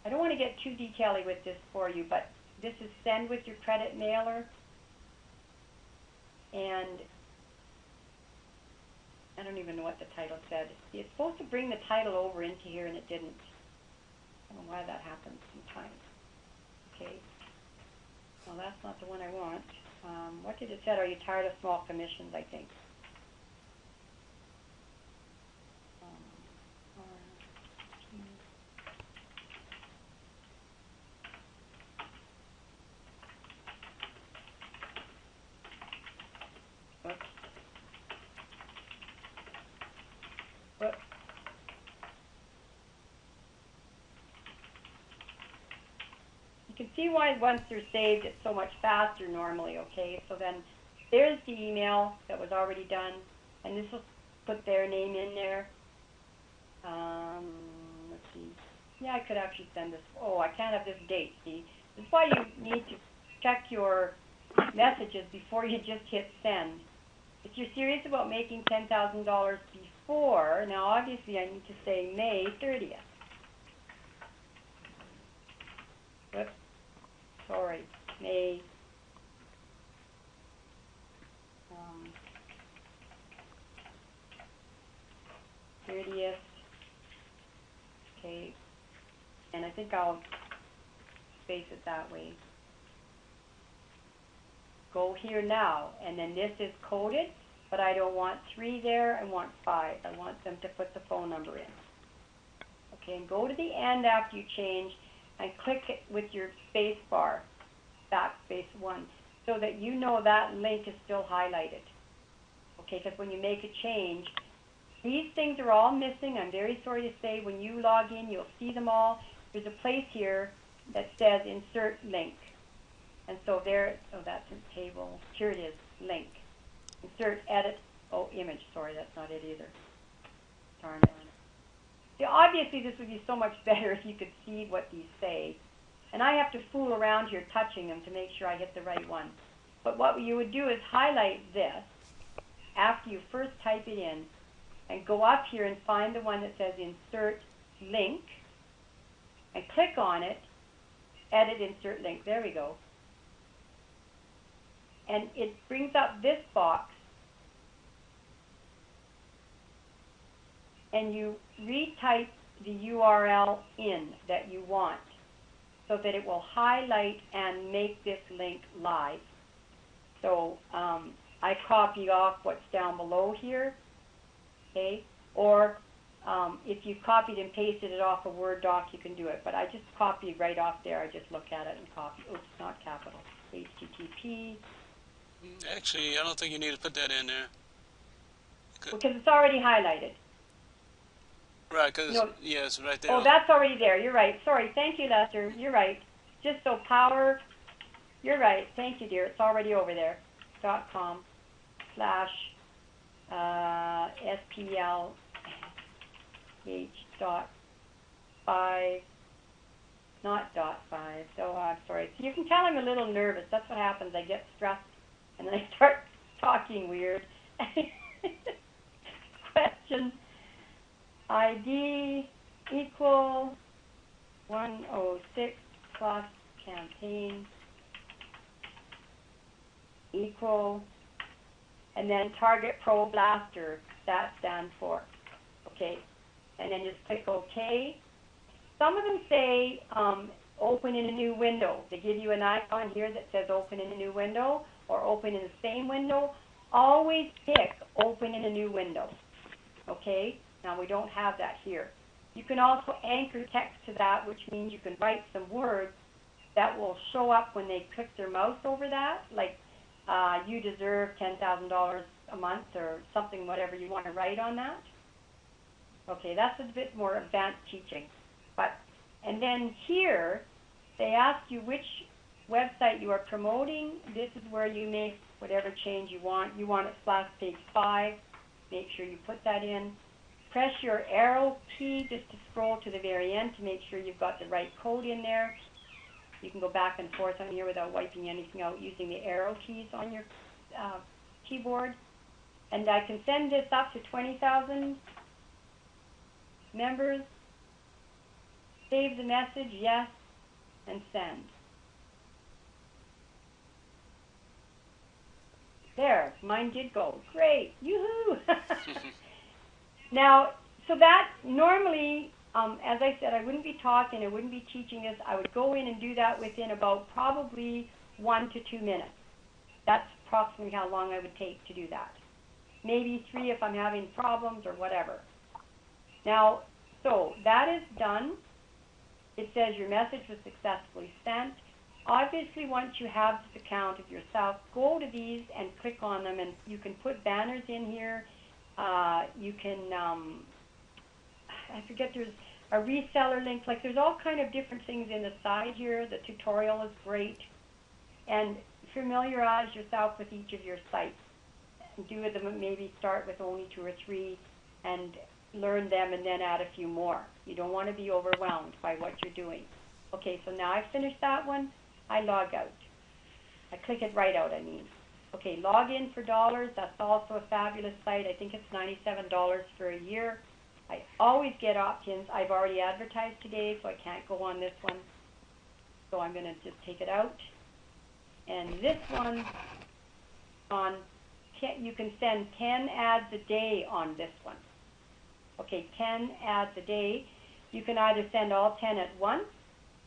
I don't want to get too detaily with this for you, but this is send with your credit mailer. And I don't even know what the title said. It's supposed to bring the title over into here, and it didn't. I don't know why that happens sometimes. Okay. Well, that's not the one I want. What did it say? Are you tired of small commissions, I think. You can see why once they're saved, it's so much faster normally, okay? So then there's the email that was already done, and this will put their name in there. Let's see. Yeah, I could actually send this. Oh, I can't have this date, see? This is why you need to check your messages before you just hit send. If you're serious about making $10,000 before, now obviously I need to say May 30th. Whoops. Sorry, May 30th. Okay, and I think I'll space it that way. Go here now, and then this is coded, but I don't want 3 there, I want 5. I want them to put the phone number in. Okay, and go to the end after you change, and click it with your space bar, backspace. backspace once so that you know that link is still highlighted. Okay, because when you make a change, these things are all missing. I'm very sorry to say when you log in, you'll see them all. There's a place here that says insert link. And so there, oh, that's in table. Here it is, link. Insert, edit, oh, image. Sorry, that's not it either. Darn it. See, obviously, this would be so much better if you could see what these say. And I have to fool around here touching them to make sure I hit the right one. But what you would do is highlight this after you first type it in and go up here and find the one that says insert link and click on it, edit insert link. There we go. And it brings up this box and you retype the URL in that you want so that it will highlight and make this link live. So I copy off what's down below here, okay? Or if you copied and pasted it off a Word doc, you can do it. But I just copy right off there. I just look at it and copy. Oops, not capital. HTTP. Actually, I don't think you need to put that in there. Because it's already highlighted. Right, because, yeah, it's right there. Oh, that's already there. You're right. Sorry. Thank you, Lester. You're right. Just so power, you're right. Thank you, dear. It's already over there. .com / SPLH.5, not .5. So I'm sorry. So you can tell I'm a little nervous. That's what happens. I get stressed and then I start talking weird. Question ID equal 106 plus campaign equal, and then target pro blaster, that stands for, okay, and then just click OK. Some of them say open in a new window. They give you an icon here that says open in a new window or open in the same window. Always pick open in a new window, okay? Now we don't have that here. You can also anchor text to that, which means you can write some words that will show up when they click their mouse over that, like you deserve $10,000 a month or something, whatever you want to write on that. Okay, that's a bit more advanced teaching. And then here, they ask you which website you are promoting. This is where you make whatever change you want. You want it / page 5. Make sure you put that in. Press your arrow key just to scroll to the very end to make sure you've got the right code in there. You can go back and forth on here without wiping anything out using the arrow keys on your keyboard. And I can send this up to 20,000 members. Save the message, yes, and send. There, mine did go. Great, yoo-hoo! Now, so that normally, as I said, I wouldn't be talking, I wouldn't be teaching this. I would go in and do that within about probably 1 to 2 minutes. That's approximately how long I would take to do that. Maybe 3 if I'm having problems or whatever. Now, so that is done. It says your message was successfully sent. Obviously, once you have this account of yourself, go to these and click on them, and you can put banners in here. You can, I forget, there's a reseller link. Like, there's all kind of different things in the side here. The tutorial is great. And familiarize yourself with each of your sites. Do them, maybe start with only 2 or 3 and learn them and then add a few more. You don't want to be overwhelmed by what you're doing. Okay, so now I've finished that one. I log out. I click it right out, I mean. Okay, log in for dollars. That's also a fabulous site. I think it's $97 for a year. I always get opt-ins. I've already advertised today, so I can't go on this one. So I'm going to just take it out. And this one, you can send 10 ads a day on this one. Okay, 10 ads a day. You can either send all 10 at once.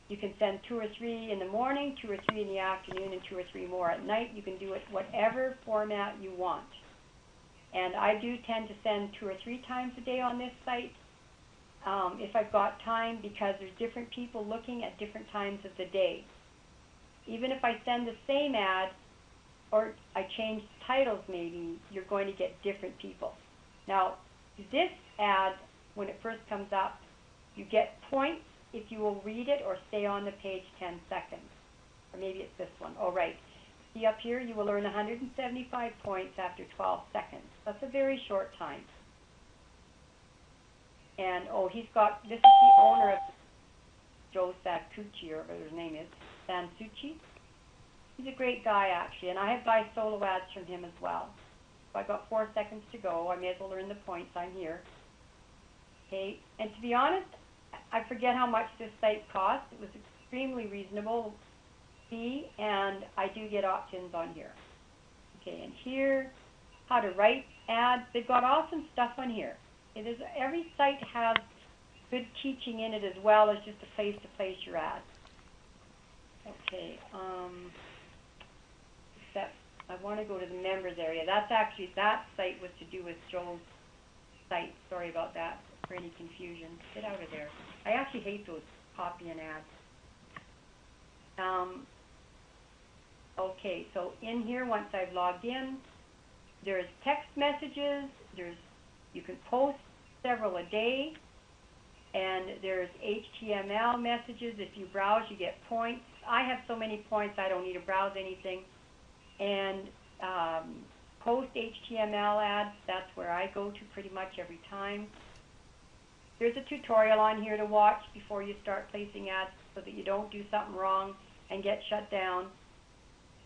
You can send 2 or 3 in the morning, 2 or 3 in the afternoon, and 2 or 3 more at night. You can do it whatever format you want. And I do tend to send 2 or 3 times a day on this site if I've got time, because there's different people looking at different times of the day. even if I send the same ad, or I change titles maybe, you're going to get different people. Now, this ad, when it first comes up, you get points if you will read it or stay on the page 10 seconds. Or maybe it's this one. Oh, right. See up here, you will earn 175 points after 12 seconds. That's a very short time. And, oh, this is the owner of Joe Sakuchi, or whatever his name is, Sansuchi. He's a great guy, actually, and I have buy solo ads from him as well. So I've got 4 seconds to go. I may as well earn the points. I'm here. Okay, and to be honest, I forget how much this site costs. It was extremely reasonable fee, and I do get opt-ins on here. Okay, and here, how to write ads. They've got awesome stuff on here. Every site has good teaching in it as well as just a place to place your ads. Okay, except I want to go to the members area. That site was to do with Joe's site. Sorry about that for any confusion. Get out of there. I actually hate those copy and ads. Okay, so in here, once I've logged in, there's text messages, you can post several a day, and there's HTML messages. If you browse, you get points. I have so many points, I don't need to browse anything. And post HTML ads, that's where I go to pretty much every time. There's a tutorial on here to watch before you start placing ads so that you don't do something wrong and get shut down,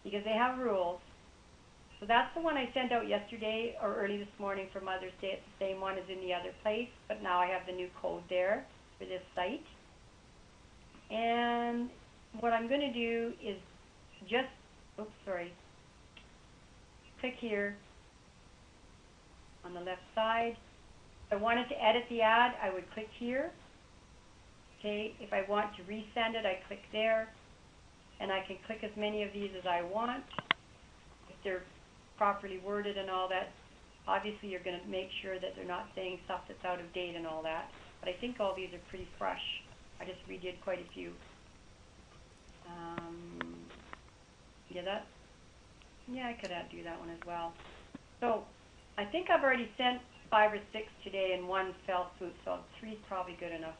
because they have rules. So that's the one I sent out yesterday or early this morning for Mother's Day. It's the same one as in the other place, but now I have the new code there for this site. And what I'm going to do is just, click here on the left side. If I wanted to edit the ad, I would click here. Okay, if I want to resend it, I click there. And I can click as many of these as I want. If they're properly worded and all that, obviously you're going to make sure that they're not saying stuff that's out of date and all that. But I think all these are pretty fresh. I just redid quite a few. I could do that one as well. So I think I've already sent 5 or 6 today in one fell swoop, so 3 is probably good enough.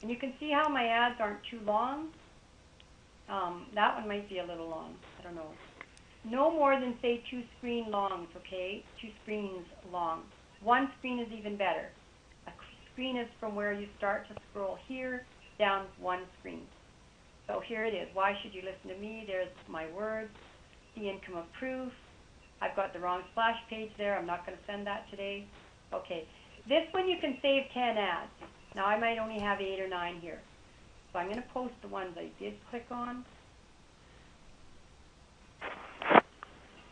And you can see how my ads aren't too long. That one might be a little long. I don't know. No more than, say, 2 screen longs, okay? 2 screens long. 1 screen is even better. A screen is from where you start to scroll here down 1 screen. So here it is. Why should you listen to me? There's my words. The income of proof. I've got the wrong splash page there. I'm not going to send that today. Okay. This one you can save 10 ads. Now I might only have 8 or 9 here. So I'm going to post the ones I did click on.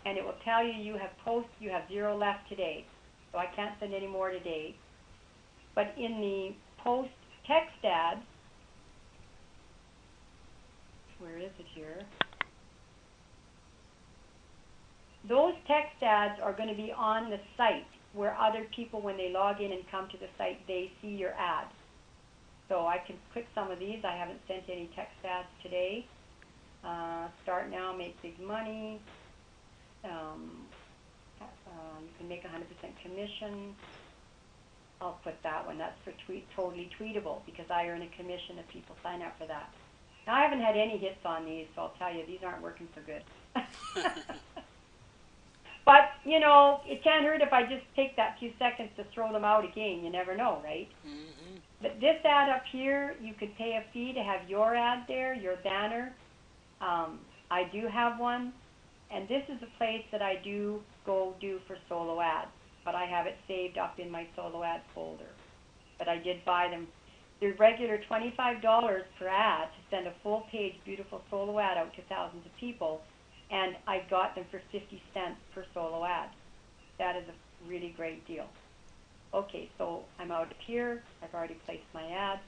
And it will tell you you have 0 left today. So I can't send any more today. But in the post text ads, where is it here? Those text ads are going to be on the site where other people, when they log in and come to the site, they see your ad. So I can click some of these. I haven't sent any text ads today. Start now, make big money. You can make 100% commission. I'll put that one. That's for totally tweetable, because I earn a commission if people sign up for that. Now, I haven't had any hits on these, so I'll tell you, these aren't working so good. But, you know, it can't hurt if I just take that few seconds to throw them out again. You never know, right? Mm-hmm. But this ad up here, you could pay a fee to have your ad there, your banner. I do have one. And this is a place that I do go do for solo ads. But I have it saved up in my solo ads folder. But I did buy them. They're regular $25 per ad to send a full-page, beautiful solo ad out to thousands of people. And I got them for 50 cents per solo ad. That is a really great deal. Okay, so I'm out here. I've already placed my ad.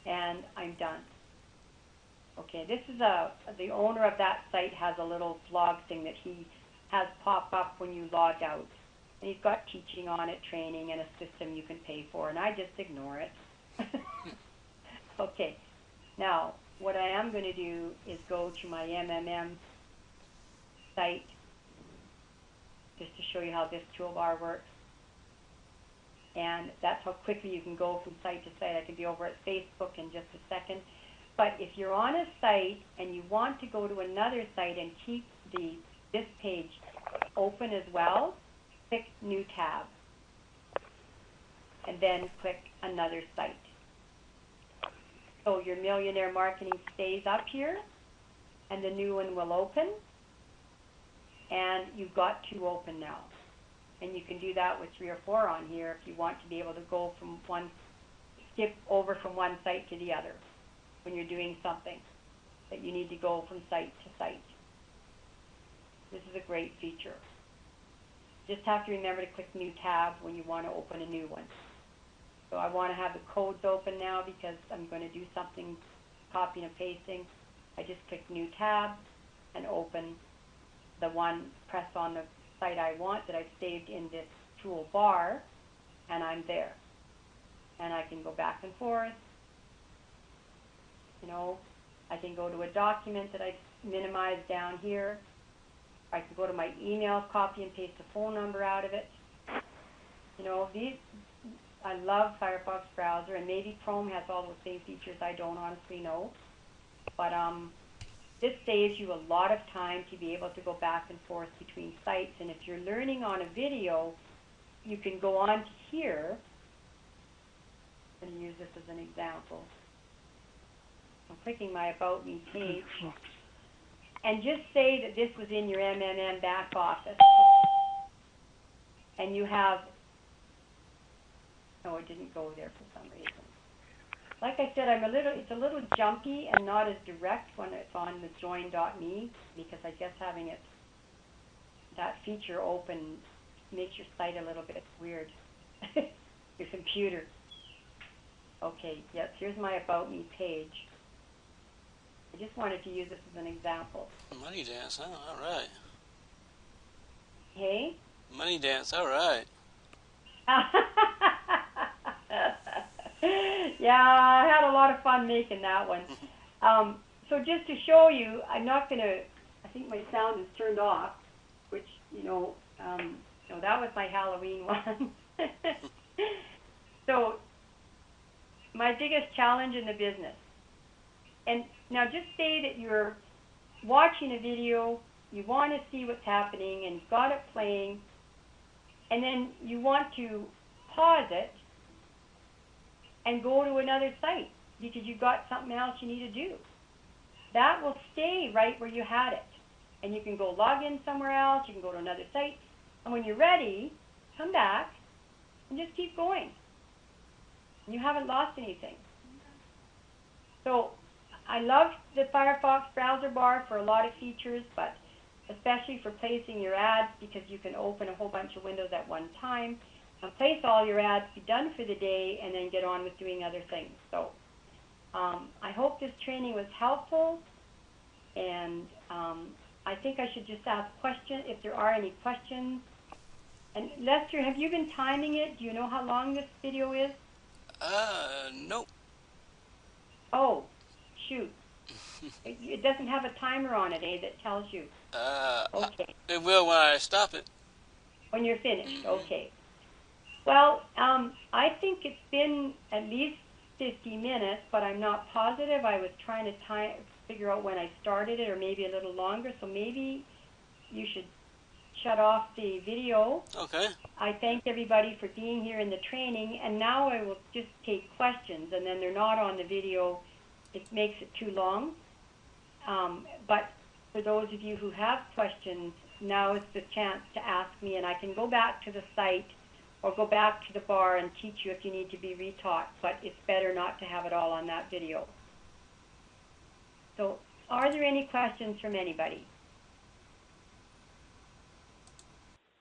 And I'm done. Okay, this is the owner of that site has a little blog thing that he has pop up when you log out. And he's got teaching on it, training, and a system you can pay for, and I just ignore it. Okay, now, what I am going to do is go to my MMM site just to show you how this toolbar works. And that's how quickly you can go from site to site. I can be over at Facebook in just a second. But if you're on a site and you want to go to another site and keep this page open as well, click New Tab. And then click Another Site. So your Millionaire Marketing stays up here, and the new one will open. And you've got 2 open now. And you can do that with 3 or 4 on here if you want to be able to go from skip over from one site to the other when you're doing something that you need to go from site to site. This is a great feature. Just have to remember to click New Tab when you want to open a new one. So I want to have the codes open now because I'm going to do something, copying and pasting. I just click New Tab and open the one, press on the site I want that I've saved in this toolbar, and I'm there. And I can go back and forth. You know, I can go to a document that I've minimized down here. I can go to my email, copy and paste the phone number out of it. You know, I love Firefox browser, and maybe Chrome has all those same features. I don't honestly know. But this saves you a lot of time to be able to go back and forth between sites. And if you're learning on a video, you can go on to here. I'm going to use this as an example. I'm clicking my About Me page. And just say that this was in your MMM back office. And you have, no, it didn't go there for some reason. Like I said, it's a little jumpy and not as direct when it's on the join.me, because I guess having that feature open makes your site a little bit weird. Your computer. Okay, yes, here's my About Me page. I just wanted to use this as an example. Money dance, huh? All right. Hey? Money dance, all right. Yeah, I had a lot of fun making that one. So just to show you, I'm not going to, I think my sound is turned off, which, so that was my Halloween one. So, my biggest challenge in the business. And now just say that you're watching a video, you want to see what's happening, and you've got it playing, and then you want to pause it and go to another site because you've got something else you need to do. That will stay right where you had it. And you can go log in somewhere else, you can go to another site, and when you're ready, come back and just keep going. You haven't lost anything. So I love the Firefox browser bar for a lot of features, but especially for placing your ads, because you can open a whole bunch of windows at one time, and place all your ads, be done for the day, and then get on with doing other things. So I hope this training was helpful, and I think I should just ask questions, if there are any questions. And Lester, have you been timing it? Do you know how long this video is? Nope. Oh, shoot. It doesn't have a timer on it, that tells you. Okay. It will when I stop it. When you're finished, okay. Well, I think it's been at least 50 minutes, but I'm not positive. I was trying to figure out when I started it, or maybe a little longer, so maybe you should shut off the video. Okay. I thank everybody for being here in the training, and now I will just take questions, and then they're not on the video. It makes it too long. But for those of you who have questions, now is the chance to ask me, and I can go back to the site or go back to the bar and teach you if you need to be retaught, but it's better not to have it all on that video. So are there any questions from anybody?